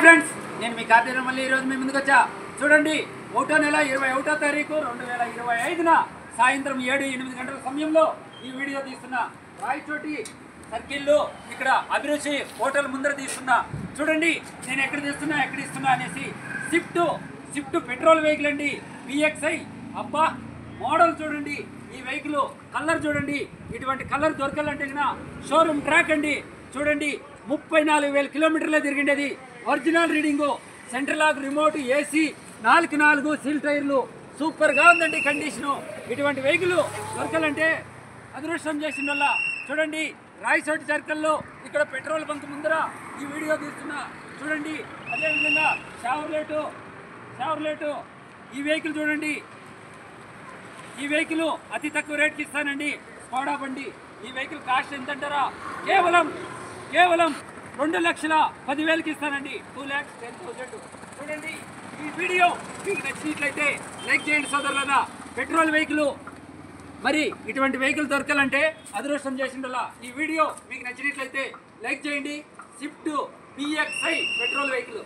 Friends, నేను మీ కార్తీక మళ్ళీ ఈరోజు మీ ముందుకు వచ్చా. చూడండి, 1వ నెల 21వ తారీఖు 2025న సాయంత్రం 7-8 గంటల సమయంలో ఈ వీడియో తీస్తున్నా. రాయచోటి సర్కిల్లో ఇక్కడ అభిరుచి హోటల్ ముందర తీస్తున్నా. చూడండి నేను ఎక్కడ ఇస్తున్నా అనేసి స్విఫ్ట్ పెట్రోల్ వెహికల్ అండి, VXI. అబ్బా, మోడల్ చూడండి, ఈ వెహికల్ కలర్ చూడండి. ఇటువంటి కలర్ దొరకాలంటే షోరూమ్ ట్రాక్ అండి. చూడండి, 34,000 కిలోమీటర్లే తిరిగిండేది. Original reading, central lock, remote, AC, 4 seal టైర్లు, సూపర్గా ఉందండి కండిషను. ఇటువంటి వెహికల్ దొరకాలంటే అదృష్టం చేసిన వల్ల. చూడండి, రాయచోటి సర్కిల్లో ఇక్కడ పెట్రోల్ బంక్ ముందర ఈ వీడియో తీస్తున్నా. చూడండి, అదేవిధంగా షావర్లేటు ఈ వెహికల్ చూడండి. ఈ వెహికల్ అతి తక్కువ రేట్కి ఇస్తానండి. స్కోడా బండి. ఈ వెహికల్ కాస్ట్ ఎంత అంటారా? కేవలం 2,10,000కి ఇస్తానండి. 2,10,000. చూడండి, ఈ వీడియో మీకు నచ్చినట్లయితే లైక్ చేయండి సోదరులారా. పెట్రోల్ వెహికల్, మరి ఇటువంటి వెహికల్ దొరకాలంటే అదృష్టం చేసిండలా. ఈ వీడియో మీకు నచ్చినట్లయితే లైక్ చేయండి. Swift VXI petrol vehicle.